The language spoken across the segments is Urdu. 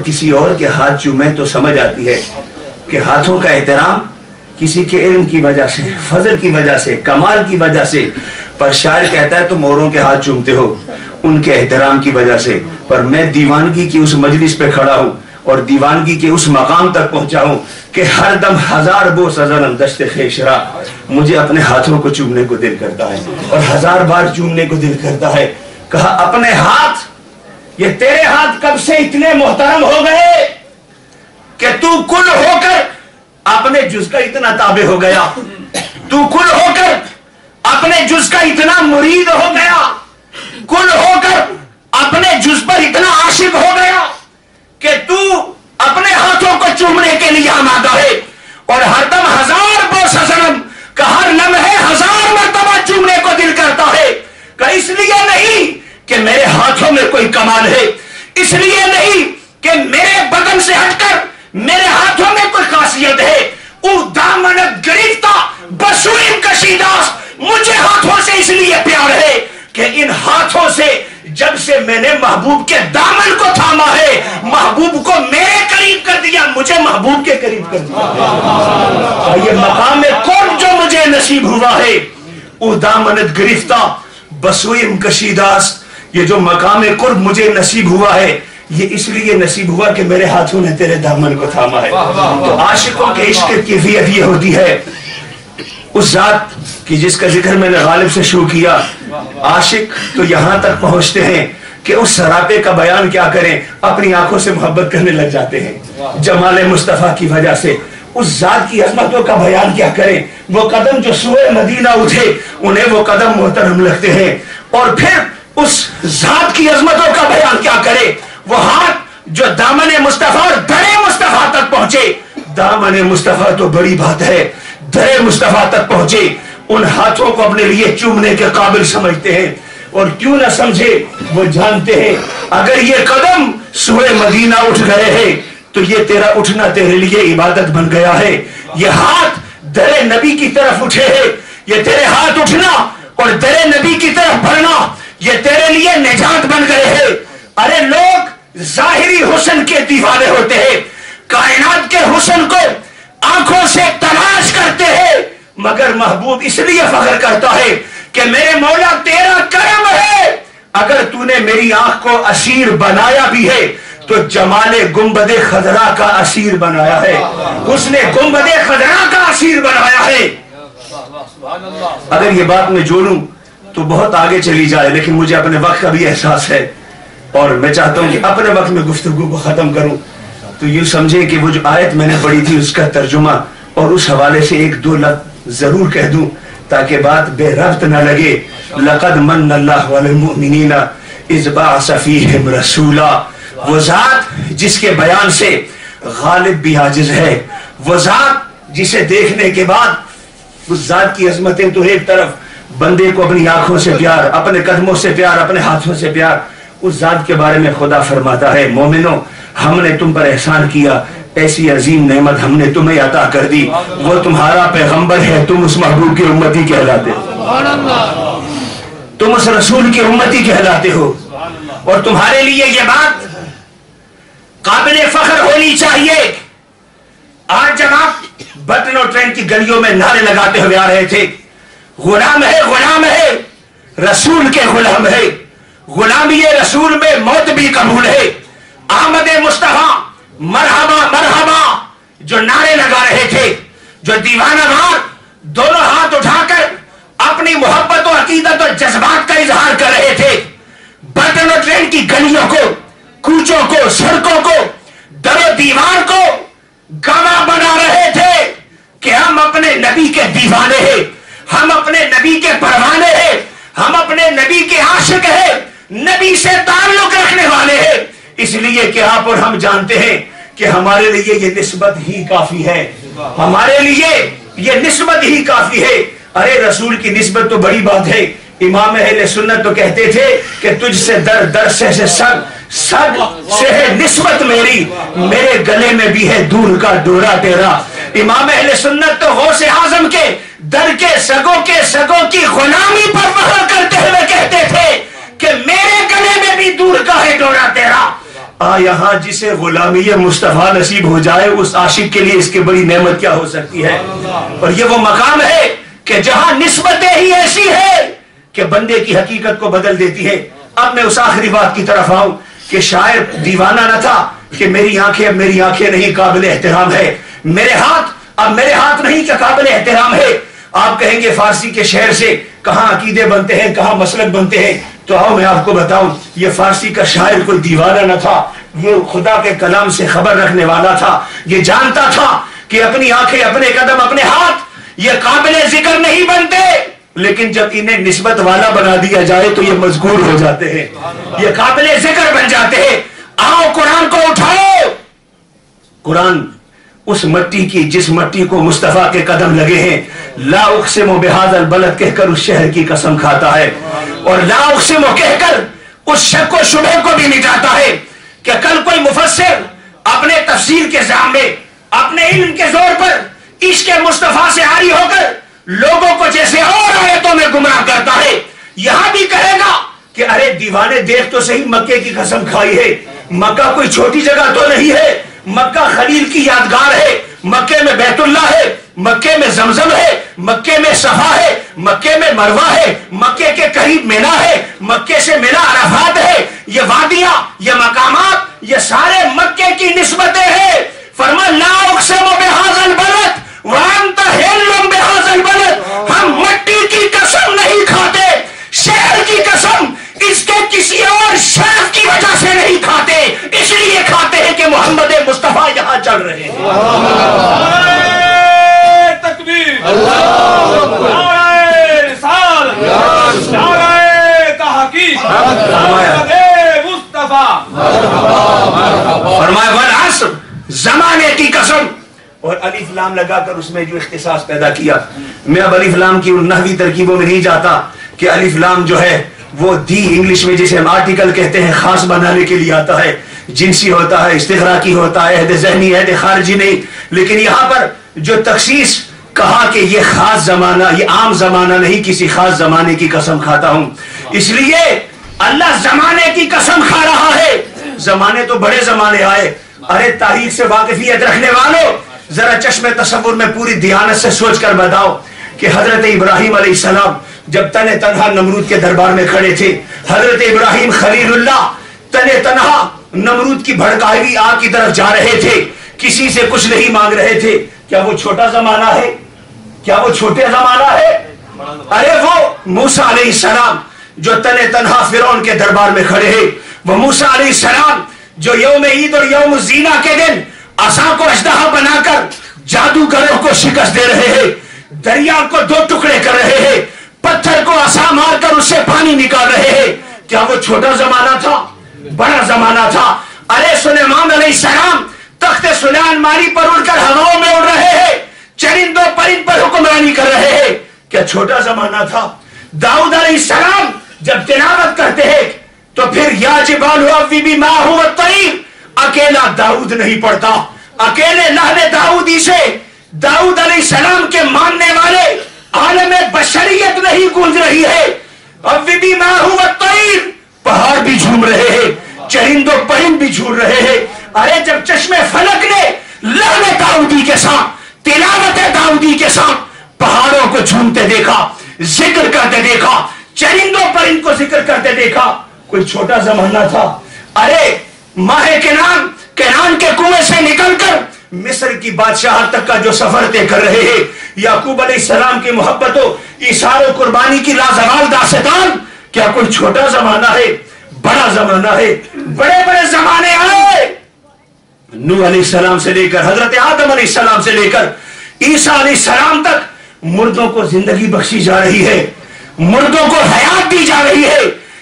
کسی اور کے ہاتھ چومیں تو سمجھ آتی ہے کہ ہاتھوں کا احترام کسی کے علم کی وجہ سے، فضل کی وجہ سے، کمال کی وجہ سے، پر شاعر کہتا ہے تم اوروں کے ہاتھ چومتے ہو ان کے احترام کی وجہ سے، پر میں دیوانگی کی اس مجلس پہ کھڑا ہوں اور دیوانگی کے اس مقام تک پہنچا ہوں کہ ہر دم ہزار بو سزنم دشت خیشرا، مجھے اپنے ہاتھوں کو چومنے کو دل کرتا ہے اور ہزار بار چومنے کو دل کرتا ہے۔ کہا اپنے ہاتھ، یہ تیرے ہاتھ کب سے اتنے محترم ہو گئے کہ تو کل ہو کر اپنے جز کا اتنا تابع ہو گیا، تو کل ہو کر اپنے جز کا اتنا مرید ہو گیا، کل ہو کر اپنے جز پر اتنا عاشق ہو گیا کہ تو اپنے ہاتھوں کو چومنے کے لیے آمادہ ہے، اور ہر دم ہزار بو سزنم کا ہر لمحے ہزار مرتبہ چومنے کو دل کرتا ہے، کہ اس لیے نہیں کہ میرے ہاتھوں میں کوئی کمال ہے، اس لیے نہیں کہ میرے بدن سے ہٹ کر میرے ہاتھوں میں کوئی خاصیت ہے، او دامنت گرفتہ بسوئم کشیداس، مجھے ہاتھوں سے اس لیے پیار ہے کہ ان ہاتھوں سے جب سے میں نے محبوب کے دامن کو تھاما ہے، محبوب کو میرے قریب کر دیا، مجھے محبوب کے قریب کر دیا۔ یہ مقام قرب جو مجھے نصیب ہوا ہے، او دامنت گرفتہ بسوئم کشیداس، یہ جو مقام قرب مجھے نصیب ہوا ہے یہ اس لیے نصیب ہوا کہ میرے ہاتھوں نے تیرے دامن کو تھاما ہے۔ تو عاشقوں کے عشق کی کیفیت یہ ہوتی ہے اس ذات کی جس کا ذکر میں نے غالب سے شروع کیا۔ عاشق تو یہاں تک پہنچتے ہیں کہ اس سراپے کا بیان کیا کریں، اپنی آنکھوں سے محبت کرنے لگ جاتے ہیں جمال مصطفیٰ کی وجہ سے، اس ذات کی عظمتوں کا بیان کیا کریں، وہ قدم جو سوئے مدینہ اٹھے انہیں وہ قدم محترم لگتے ہیں، اور پھر اس ذات کی عظمتوں کا بیان کیا کرے، وہ ہاتھ جو دامن مصطفیٰ اور در مصطفیٰ تک پہنچے، دامن مصطفیٰ تو بڑی بات ہے، در مصطفیٰ تک پہنچے، ان ہاتھوں کو اپنے لیے چومنے کے قابل سمجھتے ہیں، اور کیوں نہ سمجھے وہ جانتے ہیں اگر یہ قدم سوئے مدینہ اٹھ گئے ہیں تو یہ تیرا اٹھنا تیرے لیے عبادت بن گیا ہے، یہ ہاتھ در نبی کی طرف اٹھے ہیں، یہ تیرے ہاتھ اٹھنا اور در نبی کی طرف بڑھنا یہ تیرے لیے نجات بن گئے ہیں۔ ارے لوگ ظاہری حسن کے دیوانے ہوتے ہیں، کائنات کے حسن کو آنکھوں سے تلاش کرتے ہیں، مگر محبوب اس لیے فخر کرتا ہے کہ میرے مولا تیرا کرم ہے، اگر تو نے میری آنکھ کو اسیر بنایا بھی ہے تو جمال گنبد خضرا کا اسیر بنایا ہے، اس نے گنبد خضرا کا اسیر بنایا ہے۔ اگر یہ بات میں جوڑوں تو بہت آگے چلی جائے، لیکن مجھے اپنے وقت کا بھی احساس ہے اور میں چاہتا ہوں کہ اپنے وقت میں گفتگو کو ختم کروں، تو یوں سمجھے کہ وہ جو آیت میں نے پڑھی تھی اس کا ترجمہ اور اس حوالے سے ایک دو لفظ ضرور کہہ دوں تاکہ بات بے ربط نہ لگے۔ لَقَدْ مَنَّ اللَّهُ عَلَى الْمُؤْمِنِينَ إِذْ بَعَثَ فِيهِمْ رَسُولًا، وہ ذات جس کے بیان سے غالب بھی عاجز ہے، وہ ذات جسے دیکھنے کے بعد اس ذات کی عظمتیں تو ایک طرف، بندے کو اپنی آنکھوں سے پیار، اپنے قدموں سے پیار، اپنے ہاتھوں سے پیار، اس ذات کے بارے میں خدا فرماتا ہے مومنو ہم نے تم پر احسان کیا، ایسی عظیم نعمت ہم نے تمہیں عطا کر دی، وہ تمہارا پیغمبر ہے، تم اس محبوب کی امتی کہلاتے ہو، تم اس رسول کی امتی کہلاتے ہو، اور تمہارے لیے یہ بات قابل فخر ہونی چاہیے۔ آج جب آپ بٹن اور ٹرین کی گلیوں میں نعرے لگاتے ہوئے آ رہے تھے، غلام ہے، غلام ہے، رسول کے غلام ہے، غلامی رسول میں موت بھی قبول ہے، احمد مصطفیٰ مرحبا مرحبا جو نعرے لگا رہے تھے، جو دیوانہ وار دونوں ہاتھ اٹھا کر اپنی محبت و عقیدت اور جذبات کا اظہار کر رہے تھے، بٹن اور ٹرین کی گلیوں کو، کوچوں کو، سڑکوں کو، در و دیوار کو گواہ بنا رہے تھے کہ ہم اپنے نبی کے دیوانے ہیں، ہم اپنے نبی کے پروانے ہیں، ہم اپنے نبی کے عاشق ہیں، نبی سے تعلق رکھنے والے ہیں، اس لیے کہ آپ اور ہم جانتے ہیں کہ ہمارے لیے یہ نسبت ہی کافی ہے، ہمارے لیے یہ نسبت ہی کافی ہے۔ ارے رسول کی نسبت تو بڑی بات ہے، امام اہل سنت تو کہتے تھے کہ تجھ سے در در سے سگ سگ سے ہے نسبت میری، میرے گلے میں بھی ہے دور کا ڈورا تیرا۔ امام اہل سنت تو غوث اعظم کے در کے سگوں کی غلامی پر فخر کرتے ہوئے کہتے تھے کہ میرے گلے میں بھی دور کا ہے ڈورا تیرا۔ یہاں جسے غلامی مصطفیٰ نصیب ہو جائے اس عاشق کے لیے اس کی بڑی نعمت کیا ہو سکتی ہے. اور یہ وہ مقام ہے کہ جہاں نسبتیں ہی ایسی ہے کہ بندے کی حقیقت کو بدل دیتی ہے. اب میں اس آخری بات کی طرف آؤں کہ شاعر دیوانہ نہ تھا کہ میری آنکھیں اب میری آنکھیں نہیں قابل احترام ہے, میرے ہاتھ اب میرے ہاتھ نہیں کہ قابل احترام ہے. آپ کہیں گے فارسی کے شعر سے کہاں عقیدے بنتے ہیں, کہاں مسلک بنتے ہیں. تو آؤ میں آپ کو بتاؤں, یہ فارسی کا شاعر کوئی دیوانہ نہ تھا, یہ خدا کے کلام سے خبر رکھنے والا تھا. یہ جانتا تھا کہ اپنی آنکھیں, اپنے قدم, اپنے ہاتھ یہ قابل ذکر نہیں بنتے, لیکن جب انہیں نسبت والا بنا دیا جائے تو یہ مذکور ہو جاتے ہیں, یہ قابل ذکر بن جاتے ہیں. آؤ قرآن کو اٹھاؤ. قرآن اس مٹی کی جس مٹی کو مصطفیٰ کے قدم لگے ہیں, لا اقسم بہذا البلد کہہ کر اس شہر کی قسم کھاتا ہے, اور لا اقسم کہہ کر اس شک و شبہ کو بھی مٹاتا ہے کہ کل کوئی مفسر اپنے تفسیر کے ذام میں اپنے علم کے زور پر عشق مصطفیٰ سے عاری ہو کر لوگوں کو جیسے اور آیتوں میں گمراہ کرتا ہے, یہاں بھی کہے گا کہ ارے دیوانے دیکھ تو صحیح, مکے کی قسم کھائی ہے. مکہ کوئی چھوٹی جگہ تو نہیں ہے, مکہ خلیل کی یادگار ہے, مکے میں بیت اللہ ہے, مکے میں زمزم ہے, مکے میں صفا ہے, مکے میں مروہ ہے, مکے کے قریب مینا ہے, مکے سے مینا عرفات ہے. یہ وادیاں, یہ مقامات, یہ سارے مکے کی نسبتیں ہیں. فرما لا اقسم بہذا البلد وانت حل بہذا البلد, ہم مٹی کی قسم نہیں کھاتے, شہر کی قسم اس کے کسی اور شرف کی وجہ سے نہیں کھاتے, اس لیے کھاتے ہیں کہ محمد مصطفیٰ یہاں چل رہے ہیں. تکبیر, نعرہ رسالت, نعرہ تحقیق, محمد مصطفیٰ. فرمایا والعصر, زمانے کی قسم, اور الف لام لگا کر اس میں جو اختصاص پیدا کیا. میں اب الف لام کی ان نحوی ترکیبوں میں نہیں جاتا کہ الف لام جو ہے وہ دی انگلش میں جسے ہم آرٹیکل کہتے ہیں خاص بنانے کے لیے آتا ہے, جنسی ہوتا ہے, استغراقی ہوتا ہے, عہد ذہنی, عہد خارجی نہیں. لیکن یہاں پر جو تخصیص کہا کہ یہ خاص زمانہ, یہ عام زمانہ نہیں, کسی خاص زمانے کی قسم کھاتا ہوں. اس لیے اللہ زمانے کی قسم کھا رہا ہے. زمانے تو بڑے زمانے آئے. ارے تاریخ سے واقفیت رکھنے والوں, ذرا چشم تصور میں پوری دیانت سے سوچ کر بتاؤ کہ حضرت ابراہیم علیہ السلام جب تنے تنہا نمرود کے دربار میں کھڑے تھے, حضرت ابراہیم خلیل اللہ تنے تنہا نمرود کی بھڑکائی ہوئی آگ کی طرف جا رہے تھے, کسی سے کچھ نہیں مانگ رہے تھے. کیا وہ چھوٹا زمانہ ہے؟ کیا وہ چھوٹے زمانہ ہے؟ ارے وہ موسیٰ علیہ السلام جو تنے تنہا فرعون کے دربار میں کھڑے ہیں, وہ موسیٰ علیہ السلام جو یوم عید اور یوم الزینہ کے دن عصا کو اژدہا بنا کر جادوگروں کو شکست دے رہے ہیں, دریا کو دو ٹکڑے کر رہے ہیں, پتھر کو عصا مار کر اسے پانی نکال رہے ہیں. کیا وہ چھوٹا زمانہ تھا؟ بڑا زمانہ تھا. ارے سلیمان علیہ السلام تخت سلیمان ماری پر اڑ کر ہواؤں میں اڑ رہے ہیں, چرند و پرند پر حکمرانی کر رہے ہیں. کیا چھوٹا زمانہ تھا؟ داؤد علیہ السلام جب تلاوت کرتے ہیں تو پھر یا جبال اوبی ماء والطیر, اکیلا داؤد نہیں پڑھتا, اکیلے لہل داؤدی سے داؤد علیہ السلام کے ماننے والے عالم بشریت نہیں گونج رہی ہے. اوبی ماء والطیر, پہاڑ بھی جھوم رہے ہیں, چرند و پرند بھی جھوم رہے ہیں. ارے جب چشم فلک نے لہل داؤدی کے ساتھ, تلاوت داؤدی کے ساتھ پہاڑوں کو جھومتے دیکھا, ذکر کرتے دیکھا, چرند و پرند کو ذکر کرتے دیکھا, کوئی چھوٹا زمانہ تھا؟ ارے ماہ کنان کے کنویں سے نکل کر مصر کی بادشاہت تک کا جو سفر طے کر رہے ہیں, یعقوب علیہ السلام کی محبت و ایثار و قربانی کی لازوال داستان, کیا کوئی چھوٹا زمانہ ہے؟ بڑا زمانہ ہے. بڑے بڑے زمانے آئے, نوح علیہ السلام سے لے کر حضرت آدم علیہ السلام سے لے کر عیسیٰ علیہ السلام تک مردوں کو زندگی بخشی جا رہی ہے, مردوں کو حیات دی جا رہی ہے.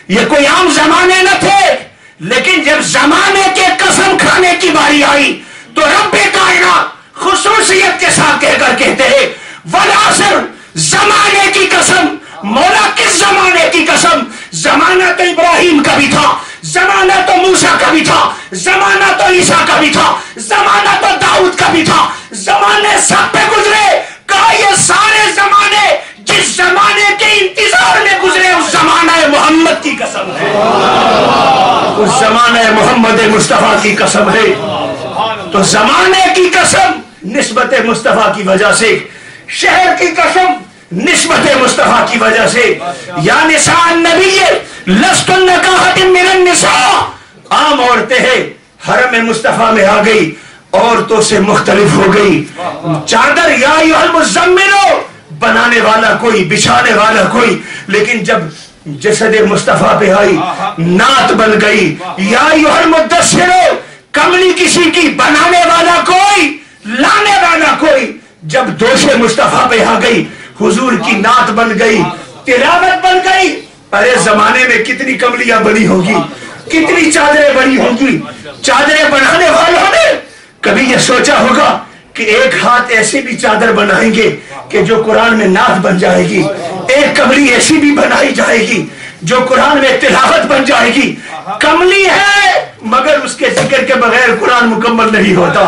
یہ کوئی عام زمانے نہ تھے, لیکن جب زمانے کے قسم کھانے کی باری آئی تو رب کائنات خصوصیت کے ساتھ کہہ کر کہتے ہیں والعصر, زمانے کی قسم. مولا کس زمانے کی قسم؟ زمانہ تو ابراہیم کا بھی تھا, زمانہ تو موسیٰ کا بھی تھا, زمانہ تو عیسیٰ کا بھی تھا, زمانہ تو داؤد کا بھی تھا. زمانے سب پہ گزرے. کہا یہ سارے زمانے جس زمانے کے انتظار میں گزرے اس زمانہ محمد کی قسم ہے، اس زمانے محمد مصطفیٰ کی قسم ہے، تو زمانے کی قسم نسبت مصطفیٰ کی وجہ سے، شہر کی قسم نسبت مصطفیٰ کی وجہ سے، یا نساء النبی لستن کاحد من النساء، عام عورتیں ہیں، حرم مصطفیٰ میں آ گئی، عورتوں سے مختلف ہو گئی. چادر یا ایھا المزمل بنانے والا کوئی، بچھانے والا کوئی، لیکن جب جسد مصطفیٰ پہ آئی نعت بن گئی. یا ایھا المدثر کملی کسی کی، بنانے والا کوئی، لانے والا کوئی. جب دوش مصطفیٰ پہ آ گئی حضور کی نعت بن گئی، تلاوت بن گئی. ارے زمانے میں کتنی کملیاں بنی ہوگی، کتنی چادریں بنی ہوگی. چادریں بنانے والوں نے کبھی یہ سوچا ہوگا کہ ایک ہاتھ ایسی بھی چادر بنائیں گے کہ جو قرآن میں نعت بن جائے گی، ایک کملی ایسی بھی بنائی جائے گی جو قرآن میں تلاوت بن جائے گی. کملی ہے مگر اس کے ذکر کے بغیر قرآن مکمل نہیں ہوتا.